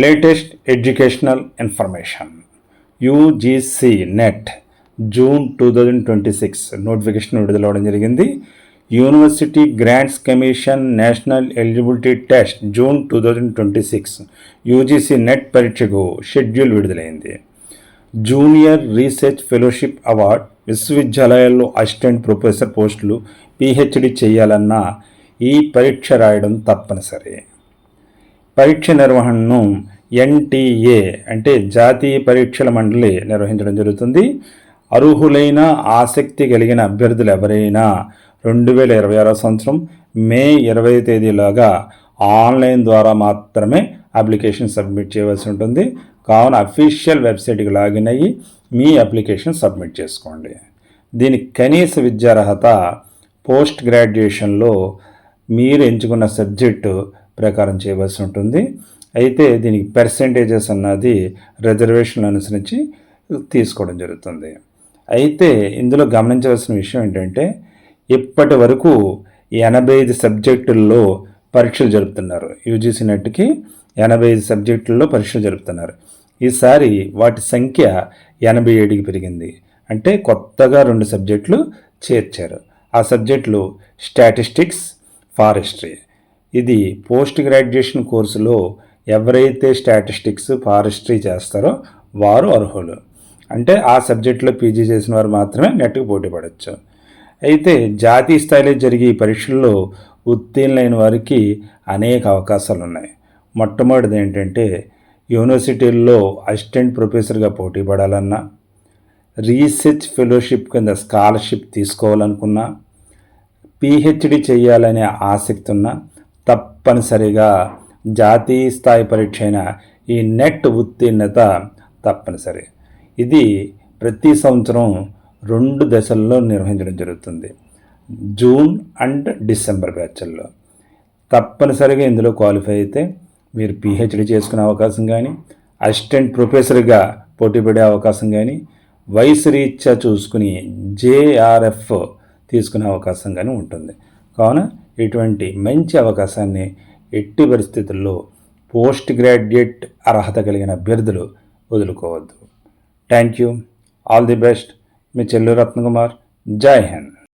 Latest educational information. UGC NET June 2026 notification విడుదలవడం జరిగింది. University grants commission national eligibility test June 2026 UGC NET పరీక్షకు schedule విడుదలైంది. Junior research fellowship award, విశ్వవిద్యాలయాల్లో assistant professor పోస్టులు PhD చేయాలన్నా ఈ పరీక్ష రాయడం తప్పనిసరి. పరీక్ష నిర్వహణను ఎన్టీఏ అంటే జాతీయ పరీక్షల మండలి నిర్వహించడం జరుగుతుంది. అర్హులైన ఆసక్తి కలిగిన అభ్యర్థులు ఎవరైనా 2026 సంవత్సరం మే 20 తేదీలోగా ఆన్లైన్ ద్వారా మాత్రమే అప్లికేషన్ సబ్మిట్ చేయవలసి ఉంటుంది. కావున అఫీషియల్ వెబ్సైట్కి లాగిన్ అయ్యి మీ అప్లికేషన్ సబ్మిట్ చేసుకోండి. దీనికి కనీస విద్యార్హత పోస్ట్ గ్రాడ్యుయేషన్లో మీరు ఎంచుకున్న సబ్జెక్టు ప్రకారం చేయవలసి ఉంటుంది. అయితే దీనికి పర్సెంటేజెస్ అన్నది రిజర్వేషన్లు అనుసరించి తీసుకోవడం జరుగుతుంది. అయితే ఇందులో గమనించవలసిన విషయం ఏంటంటే ఇప్పటి వరకు 85 సబ్జెక్టుల్లో పరీక్షలు జరుపుతున్నారు. యూజీసీ నెట్కి 85 సబ్జెక్టుల్లో పరీక్షలు జరుపుతున్నారు. ఈసారి వాటి సంఖ్య 87కి పెరిగింది. అంటే కొత్తగా 2 సబ్జెక్టులు చేర్చారు. ఆ సబ్జెక్టులు స్టాటిస్టిక్స్, ఫారెస్ట్రీ. ఇది పోస్ట్ గ్రాడ్యుయేషన్ కోర్సులో ఎవరైతే స్టాటిస్టిక్స్, ఫారెస్ట్రీ చేస్తారో వారు అర్హులు. అంటే ఆ సబ్జెక్టులో పీజీ చేసిన వారు మాత్రమే నెట్కి పోటీ పడవచ్చు. అయితే జాతీయ స్థాయిలో జరిగే ఈ పరీక్షల్లో ఉత్తీర్ణులైన వారికి అనేక అవకాశాలు ఉన్నాయి. మొట్టమొదటిది ఏంటంటే యూనివర్సిటీల్లో అసిస్టెంట్ ప్రొఫెసర్గా పోటీ పడాలన్నా, రీసెర్చ్ ఫెలోషిప్ కింద స్కాలర్షిప్ తీసుకోవాలనుకున్నా, పిహెచ్డి చేయాలనే ఆసక్తి ఉన్నా తప్పనిసరిగా జాతీయ స్థాయి పరీక్ష అయిన ఈ నెట్ ఉత్తీర్ణత తప్పనిసరి. ఇది ప్రతి సంవత్సరం 2 దశల్లో నిర్వహించడం జరుగుతుంది. జూన్ అండ్ డిసెంబర్ బ్యాచ్ల్లో. తప్పనిసరిగా ఇందులో క్వాలిఫై అయితే మీరు పిహెచ్డి చేసుకునే అవకాశం కానీ, అసిస్టెంట్ ప్రొఫెసర్గా పోటీపడే అవకాశం కానీ, వయసు రీత్యా చూసుకుని జేఆర్ఎఫ్ తీసుకునే అవకాశం కానీ ఉంటుంది. కావున ఇటువంటి మంచి అవకాశాన్ని ఎట్టి పరిస్థితుల్లో పోస్ట్ గ్రాడ్యుయేట్ అర్హత కలిగిన అభ్యర్థులు వదులుకోవద్దు. Thank you. All the best. మీ చెల్లూరు రత్నకుమార్. జై హింద్.